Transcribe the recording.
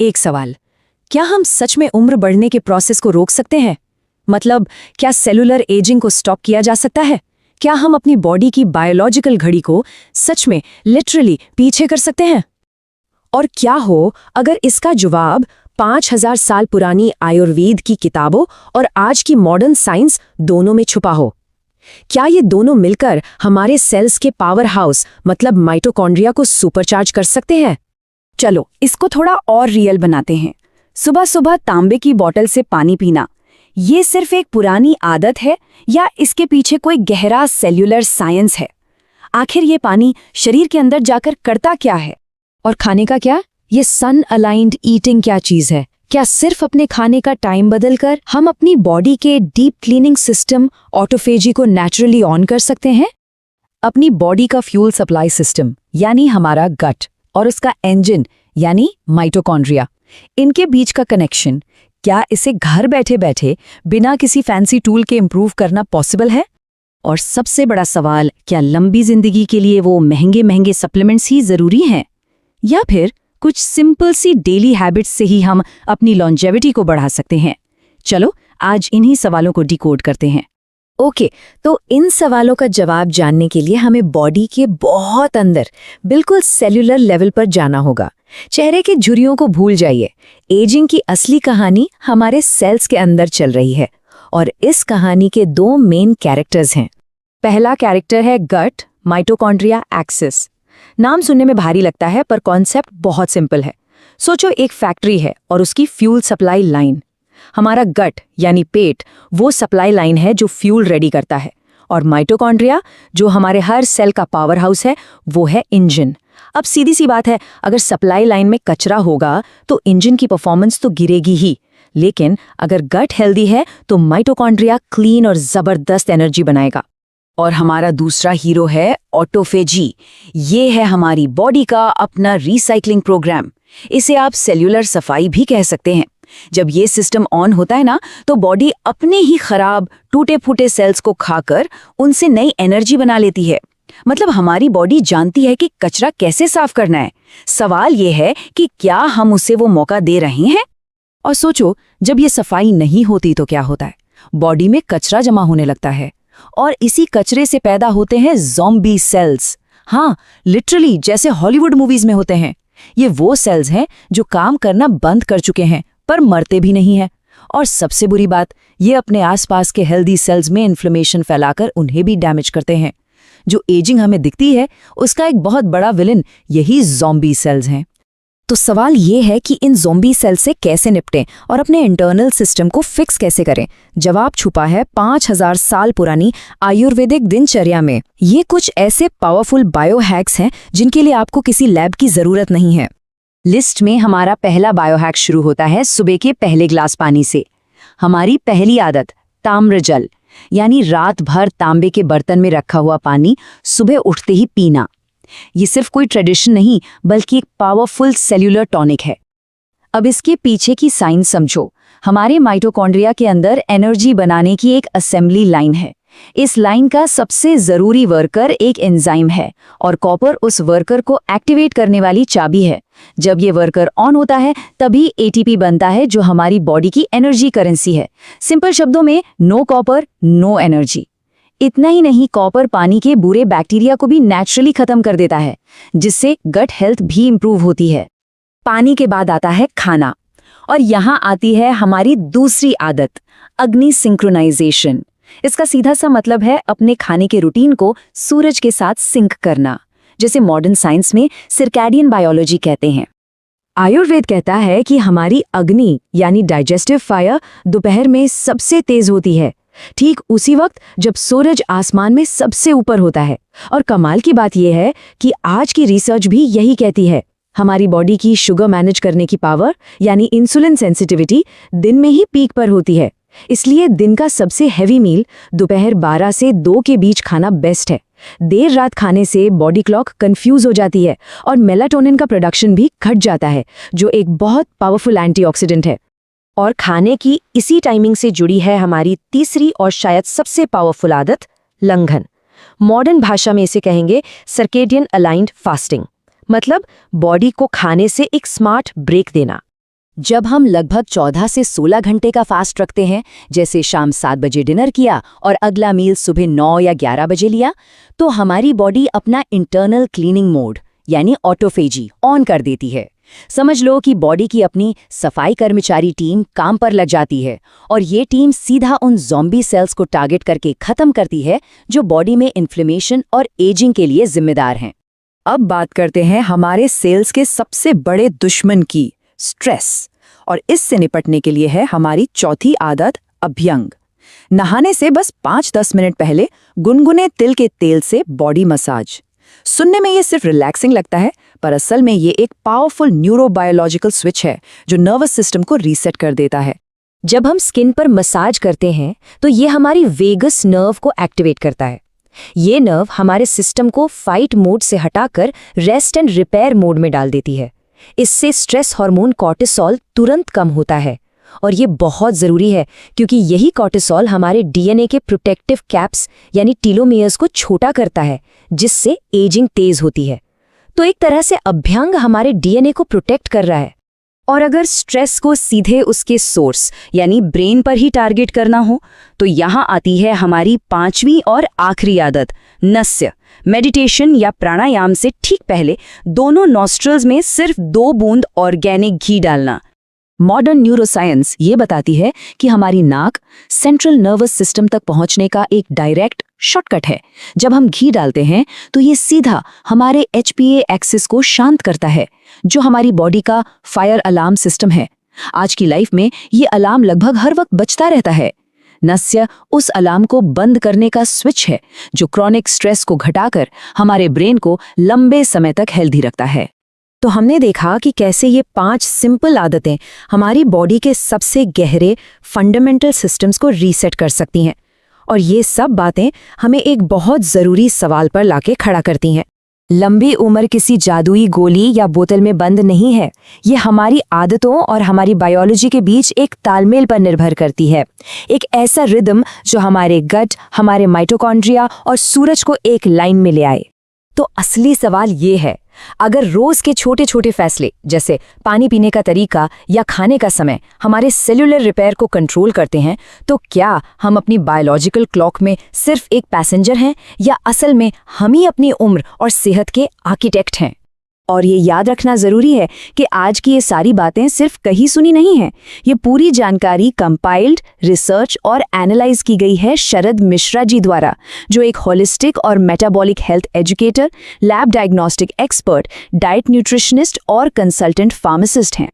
एक सवाल, क्या हम सच में उम्र बढ़ने के प्रोसेस को रोक सकते हैं? मतलब, क्या सेलुलर एजिंग को स्टॉप किया जा सकता है? क्या हम अपनी बॉडी की बायोलॉजिकल घड़ी को सच में लिटरली पीछे कर सकते हैं? और क्या हो अगर इसका जवाब 5000 साल पुरानी आयुर्वेद की किताबों और आज की मॉडर्न साइंस दोनों में छुपा हो? क्या ये दोनों मिलकर हमारे सेल्स के पावर हाउस मतलब माइटोकॉन्ड्रिया को सुपरचार्ज कर सकते हैं? चलो इसको थोड़ा और रियल बनाते हैं। सुबह सुबह तांबे की बोतल से पानी पीना, ये सिर्फ एक पुरानी आदत है या इसके पीछे कोई गहरा सेल्यूलर साइंस है? आखिर ये पानी शरीर के अंदर जाकर करता क्या है? और खाने का क्या? ये सन अलाइंड ईटिंग क्या चीज है? क्या सिर्फ अपने खाने का टाइम बदलकर हम अपनी बॉडी के डीप क्लीनिंग सिस्टम ऑटोफेजी को नेचुरली ऑन कर सकते हैं? अपनी बॉडी का फ्यूल सप्लाई सिस्टम यानी हमारा गट और उसका इंजन यानी माइटोकॉन्ड्रिया, इनके बीच का कनेक्शन, क्या इसे घर बैठे बैठे बिना किसी फैंसी टूल के इम्प्रूव करना पॉसिबल है? और सबसे बड़ा सवाल, क्या लंबी जिंदगी के लिए वो महंगे महंगे सप्लीमेंट्स ही जरूरी हैं, या फिर कुछ सिंपल सी डेली हैबिट्स से ही हम अपनी लॉन्जेविटी को बढ़ा सकते हैं? चलो आज इन्हीं सवालों को डिकोड करते हैं। ओके, तो इन सवालों का जवाब जानने के लिए हमें बॉडी के बहुत अंदर, बिल्कुल सेल्यूलर लेवल पर जाना होगा। चेहरे के झुर्रियों को भूल जाइए। एजिंग की असली कहानी हमारे सेल्स के अंदर चल रही है और इस कहानी के दो मेन कैरेक्टर्स हैं। पहला कैरेक्टर है गट माइटोकॉन्ड्रिया एक्सिस। नाम सुनने में भारी लगता है पर कॉन्सेप्ट बहुत सिंपल है। सोचो एक फैक्ट्री है और उसकी फ्यूल सप्लाई लाइन। हमारा गट यानी पेट वो सप्लाई लाइन है जो फ्यूल रेडी करता है, और माइटोकॉन्ड्रिया जो हमारे हर सेल का पावर हाउस है वो है इंजन। अब सीधी सी बात है, अगर सप्लाई लाइन में कचरा होगा तो इंजन की परफॉर्मेंस तो गिरेगी ही, लेकिन अगर गट हेल्दी है तो माइटोकॉन्ड्रिया क्लीन और जबरदस्त एनर्जी बनाएगा। और हमारा दूसरा हीरो है ऑटोफेजी। ये है हमारी बॉडी का अपना रिसाइकलिंग प्रोग्राम। इसे आप सेल्यूलर सफाई भी कह सकते हैं। जब ये सिस्टम ऑन होता है ना, तो बॉडी अपने ही खराब टूटे फूटे सेल्स को खाकर उनसे नई एनर्जी बना लेती है। मतलब हमारी बॉडी जानती है कि कचरा कैसे साफ करना है। सवाल ये है कि क्या हम उसे वो मौका दे रहे हैं? और सोचो, जब ये सफाई नहीं होती तो क्या होता है? बॉडी में कचरा जमा होने लगता है और इसी कचरे से पैदा होते हैं ज़ॉम्बी सेल्स। हाँ, लिटरली जैसे हॉलीवुड मूवीज में होते हैं। ये वो सेल्स हैं जो काम करना बंद कर चुके हैं पर मरते भी नहीं हैं। और सबसे बुरी बात, ये अपने आसपास के हेल्दी सेल्स में इन्फ्लेमेशन फैलाकर उन्हें भी डैमेज करते हैं। जो एजिंग हमें दिखती है उसका एक बहुत बड़ा विलन यही ज़ॉम्बी सेल्स हैं। तो सवाल ये है कि इन ज़ॉम्बी सेल्स से कैसे निपटें और अपने इंटरनल सिस्टम को फिक्स कैसे करें? जवाब छुपा है 5000 साल पुरानी आयुर्वेदिक दिनचर्या में। ये कुछ ऐसे पावरफुल बायोहैक्स हैं जिनके लिए आपको किसी लैब की जरूरत नहीं है। लिस्ट में हमारा पहला बायोहैक शुरू होता है सुबह के पहले ग्लास पानी से। हमारी पहली आदत, ताम्र जल यानी रात भर तांबे के बर्तन में रखा हुआ पानी सुबह उठते ही पीना। ये सिर्फ कोई ट्रेडिशन नहीं बल्कि एक पावरफुल सेल्यूलर टॉनिक है। अब इसके पीछे की साइंस समझो। हमारे माइटोकॉन्ड्रिया के अंदर एनर्जी बनाने की एक असेंबली लाइन है। इस लाइन का सबसे जरूरी वर्कर एक एंजाइम है और कॉपर उस वर्कर को एक्टिवेट करने वाली चाबी है। जब ये वर्कर ऑन होता है तभी एटीपी बनता है जो हमारी बॉडी की एनर्जी करेंसी है। सिंपल शब्दों में, नो कॉपर नो एनर्जी। इतना ही नहीं, कॉपर पानी के बुरे बैक्टीरिया को भी नेचुरली खत्म कर देता है, जिससे गट हेल्थ भी इंप्रूव होती है। पानी के बाद आता है खाना, और यहाँ आती है हमारी दूसरी आदत, अग्नि सिंक्रोनाइजेशन। इसका सीधा सा मतलब है अपने खाने के रूटीन को सूरज के साथ सिंक करना, जिसे मॉडर्न साइंस में सर्कैडियन बायोलॉजी कहते हैं। आयुर्वेद कहता है कि हमारी अग्नि यानी डाइजेस्टिव फायर दोपहर में सबसे तेज होती है, ठीक उसी वक्त जब सूरज आसमान में सबसे ऊपर होता है। और कमाल की बात यह है कि आज की रिसर्च भी यही कहती है। हमारी बॉडी की शुगर मैनेज करने की पावर यानी इंसुलिन सेंसिटिविटी दिन में ही पीक पर होती है। इसलिए दिन का सबसे हैवी मील दोपहर 12 से 2 के बीच खाना बेस्ट है। देर रात खाने से बॉडी क्लॉक कंफ्यूज हो जाती है और मेलाटोनिन का प्रोडक्शन भी घट जाता है, जो एक बहुत पावरफुल एंटीऑक्सीडेंट है। और खाने की इसी टाइमिंग से जुड़ी है हमारी तीसरी और शायद सबसे पावरफुल आदत, लंघन। मॉडर्न भाषा में इसे कहेंगे सर्केडियन अलाइंड फास्टिंग। मतलब बॉडी को खाने से एक स्मार्ट ब्रेक देना। जब हम लगभग 14 से 16 घंटे का फास्ट रखते हैं, जैसे शाम 7 बजे डिनर किया और अगला मील सुबह 9 या 11 बजे लिया, तो हमारी बॉडी अपना इंटरनल क्लीनिंग मोड यानी ऑटोफेजी ऑन कर देती है। समझ लो कि बॉडी की अपनी सफाई कर्मचारी टीम काम पर लग जाती है और ये टीम सीधा उन ज़ॉम्बी सेल्स को टारगेट करके खत्म करती है जो बॉडी में इन्फ्लेमेशन और एजिंग के लिए जिम्मेदार हैं। अब बात करते हैं हमारे सेल्स के सबसे बड़े दुश्मन की, स्ट्रेस। और इससे निपटने के लिए है हमारी चौथी आदत, अभ्यंग। नहाने से बस 5-10 मिनट पहले गुनगुने तिल के तेल से बॉडी मसाज। सुनने में ये सिर्फ रिलैक्सिंग लगता है, पर असल में ये एक पावरफुल न्यूरोबायोलॉजिकल स्विच है जो नर्वस सिस्टम को रीसेट कर देता है। जब हम स्किन पर मसाज करते हैं तो ये हमारी वेगस नर्व को एक्टिवेट करता है। ये नर्व हमारे सिस्टम को फाइट मोड से हटाकर रेस्ट एंड रिपेयर मोड में डाल देती है। इससे स्ट्रेस हार्मोन कॉर्टिसोल तुरंत कम होता है और ये बहुत ज़रूरी है क्योंकि यही कॉर्टिसोल हमारे डीएनए के प्रोटेक्टिव कैप्स यानी टीलोमियर्स को छोटा करता है, जिससे एजिंग तेज होती है। तो एक तरह से अभ्यंग हमारे डीएनए को प्रोटेक्ट कर रहा है। और अगर स्ट्रेस को सीधे उसके सोर्स यानी ब्रेन पर ही टारगेट करना हो तो यहाँ आती है हमारी 5वीं और आखिरी आदत, नस्य। मेडिटेशन या प्राणायाम से ठीक पहले दोनों नॉस्ट्रल्स में सिर्फ 2 बूंद ऑर्गेनिक घी डालना। मॉडर्न न्यूरोसाइंस ये बताती है कि हमारी नाक सेंट्रल नर्वस सिस्टम तक पहुंचने का एक डायरेक्ट शॉर्टकट है। जब हम घी डालते हैं तो ये सीधा हमारे HPA एक्सिस को शांत करता है, जो हमारी बॉडी का फायर अलार्म सिस्टम है। आज की लाइफ में ये अलार्म लगभग हर वक्त बजता रहता है। नस्य उस अलार्म को बंद करने का स्विच है जो क्रॉनिक स्ट्रेस को घटाकर हमारे ब्रेन को लंबे समय तक हेल्दी रखता है। तो हमने देखा कि कैसे ये 5 सिंपल आदतें हमारी बॉडी के सबसे गहरे फंडामेंटल सिस्टम्स को रीसेट कर सकती हैं। और ये सब बातें हमें एक बहुत ज़रूरी सवाल पर लाके खड़ा करती हैं। लंबी उम्र किसी जादुई गोली या बोतल में बंद नहीं है। ये हमारी आदतों और हमारी बायोलॉजी के बीच एक तालमेल पर निर्भर करती है। एक ऐसा रिदम जो हमारे गट, हमारे माइटोकॉन्ड्रिया और सूरज को एक लाइन में ले आए। तो असली सवाल ये है, अगर रोज के छोटे छोटे फैसले जैसे पानी पीने का तरीका या खाने का समय हमारे सेल्यूलर रिपेयर को कंट्रोल करते हैं, तो क्या हम अपनी बायोलॉजिकल क्लॉक में सिर्फ एक पैसेंजर हैं या असल में हम ही अपनी उम्र और सेहत के आर्किटेक्ट हैं? और ये याद रखना ज़रूरी है कि आज की ये सारी बातें सिर्फ कहीं सुनी नहीं हैं। ये पूरी जानकारी कंपाइल्ड, रिसर्च और एनालाइज की गई है शरद मिश्रा जी द्वारा, जो एक होलिस्टिक और metabolic health educator, lab diagnostic expert, diet nutritionist और कंसल्टेंट फार्मासिस्ट हैं।